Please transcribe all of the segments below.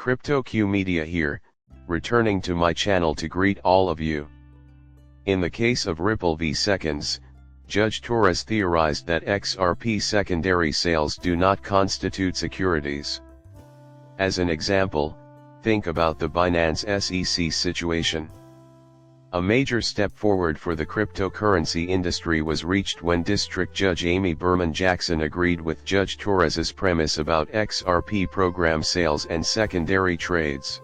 CryptoQ Media here, returning to my channel to greet all of you. In the case of Ripple v. Seconds, Judge Torres theorized that XRP secondary sales do not constitute securities. As an example, think about the Binance SEC situation. A major step forward for the cryptocurrency industry was reached when District Judge Amy Berman Jackson agreed with Judge Torres's premise about XRP program sales and secondary trades.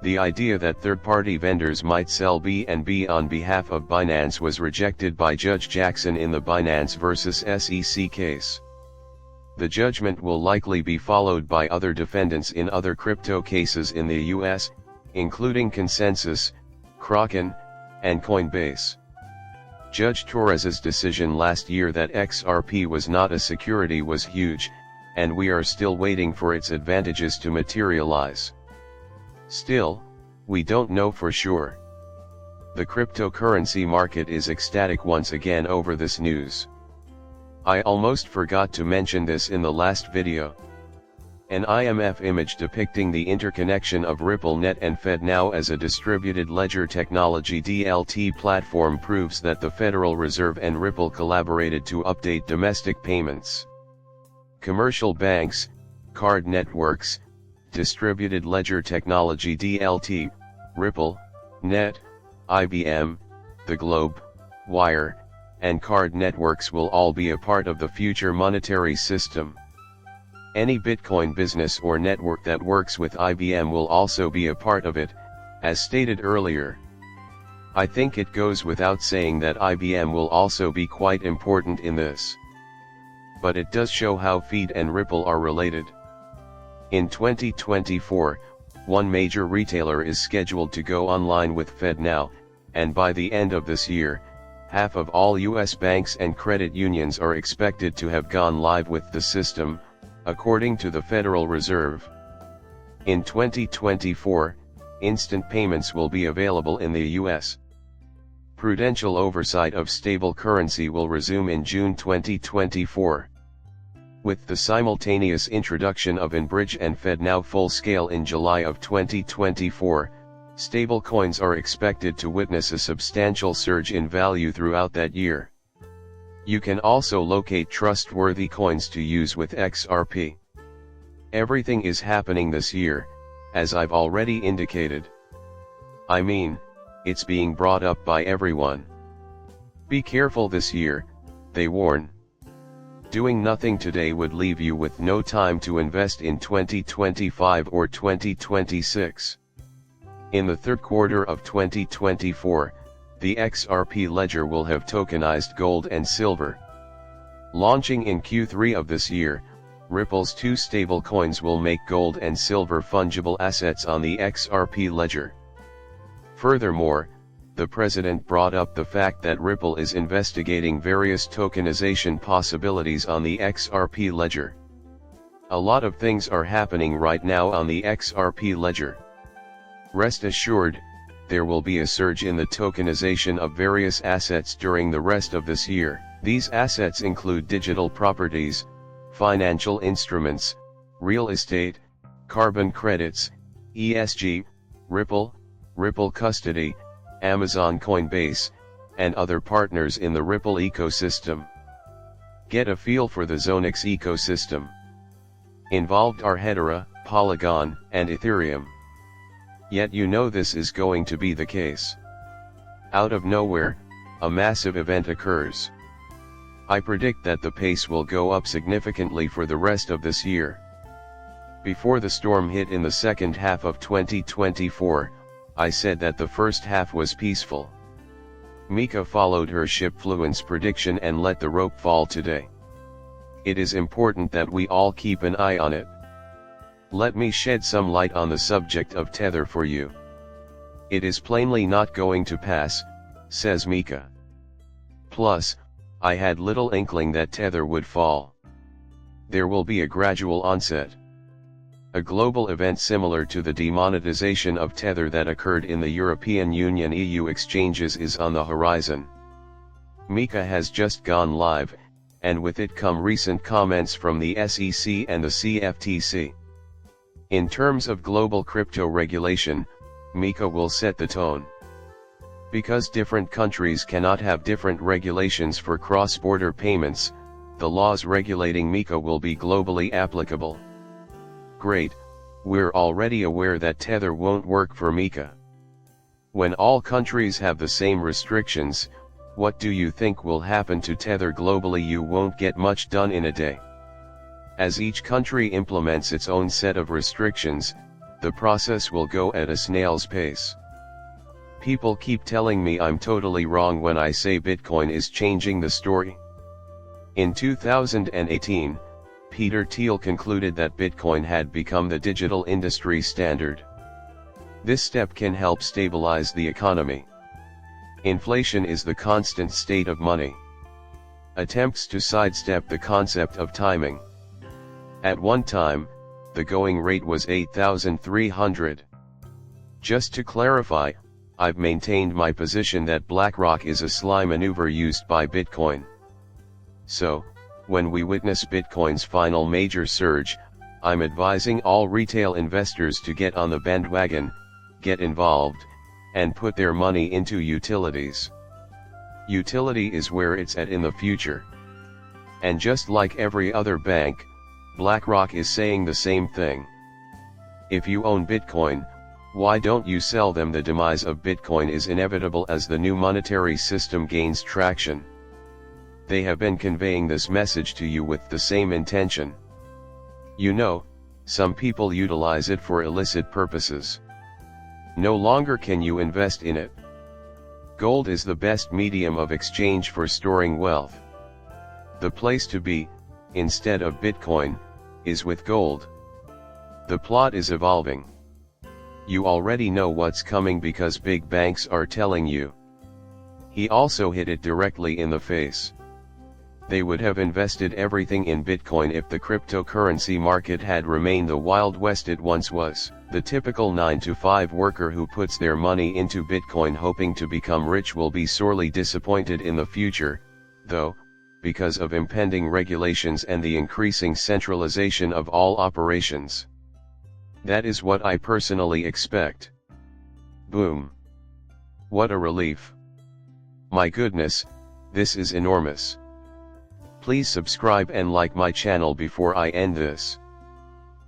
The idea that third-party vendors might sell BNB on behalf of Binance was rejected by Judge Jackson in the Binance vs. SEC case. The judgment will likely be followed by other defendants in other crypto cases in the US, including Consensus, Kraken, and Coinbase. Judge Torres's decision last year that XRP was not a security was huge, and we are still waiting for its advantages to materialize. Still, we don't know for sure. The cryptocurrency market is ecstatic once again over this news. I almost forgot to mention this in the last video. An IMF image depicting the interconnection of RippleNet and FedNow as a distributed ledger technology DLT platform proves that the Federal Reserve and Ripple collaborated to update domestic payments. Commercial banks, card networks, distributed ledger technology DLT, Ripple, Net, IBM, the Globe, Wire, and card networks will all be a part of the future monetary system. Any Bitcoin business or network that works with IBM will also be a part of it, as stated earlier. I think it goes without saying that IBM will also be quite important in this. But it does show how Feed and Ripple are related. In 2024, one major retailer is scheduled to go online with FedNow, and by the end of this year, half of all US banks and credit unions are expected to have gone live with the system, according to the Federal Reserve. In 2024, instant payments will be available in the US. Prudential oversight of stable currency will resume in June 2024. With the simultaneous introduction of InBridge and FedNow full-scale in July of 2024, stablecoins are expected to witness a substantial surge in value throughout that year. You can also locate trustworthy coins to use with XRP. Everything is happening this year, as I've already indicated. I mean, it's being brought up by everyone. Be careful this year, they warn. Doing nothing today would leave you with no time to invest in 2025 or 2026. In the third quarter of 2024, the XRP ledger will have tokenized gold and silver. Launching in Q3 of this year, Ripple's two stablecoins will make gold and silver fungible assets on the XRP ledger. Furthermore, the president brought up the fact that Ripple is investigating various tokenization possibilities on the XRP ledger. A lot of things are happening right now on the XRP ledger. Rest assured, there will be a surge in the tokenization of various assets during the rest of this year. These assets include digital properties, financial instruments, real estate, carbon credits, ESG, Ripple, Ripple Custody, Amazon Coinbase, and other partners in the Ripple ecosystem. Get a feel for the Zonix ecosystem. Involved are Hedera, Polygon, and Ethereum. Yet you know this is going to be the case. Out of nowhere, a massive event occurs. I predict that the pace will go up significantly for the rest of this year. Before the storm hit in the second half of 2024, I said that the first half was peaceful. Mica followed her Shipfluence prediction and let the rope fall today. It is important that we all keep an eye on it. Let me shed some light on the subject of Tether for you. It is plainly not going to pass, says Mica. Plus, I had little inkling that Tether would fall. There will be a gradual onset. A global event similar to the demonetization of Tether that occurred in the European Union EU exchanges is on the horizon. Mica has just gone live, and with it come recent comments from the SEC and the CFTC. In terms of global crypto regulation, Mica will set the tone. Because different countries cannot have different regulations for cross-border payments, the laws regulating Mica will be globally applicable. Great, we're already aware that Tether won't work for Mica. When all countries have the same restrictions, what do you think will happen to Tether globally? You won't get much done in a day. As each country implements its own set of restrictions, the process will go at a snail's pace. People keep telling me I'm totally wrong when I say Bitcoin is changing the story. In 2018, Peter Thiel concluded that Bitcoin had become the digital industry standard. This step can help stabilize the economy. Inflation is the constant state of money. Attempts to sidestep the concept of timing. At one time, the going rate was 8,300. Just to clarify, I've maintained my position that BlackRock is a sly maneuver used by Bitcoin. So, when we witness Bitcoin's final major surge, I'm advising all retail investors to get on the bandwagon, get involved, and put their money into utilities. Utility is where it's at in the future. And just like every other bank, BlackRock is saying the same thing. If you own Bitcoin, why don't you sell them? The demise of Bitcoin is inevitable as the new monetary system gains traction. They have been conveying this message to you with the same intention. You know, some people utilize it for illicit purposes. No longer can you invest in it. Gold is the best medium of exchange for storing wealth. The place to be, instead of Bitcoin, is with gold. The plot is evolving. You already know what's coming because big banks are telling you. He also hit it directly in the face. They would have invested everything in Bitcoin if the cryptocurrency market had remained the Wild West it once was. The typical 9-to-5 worker who puts their money into Bitcoin hoping to become rich will be sorely disappointed in the future, though, because of impending regulations and the increasing centralization of all operations. That is what I personally expect. Boom. What a relief. My goodness, this is enormous. Please subscribe and like my channel before I end this.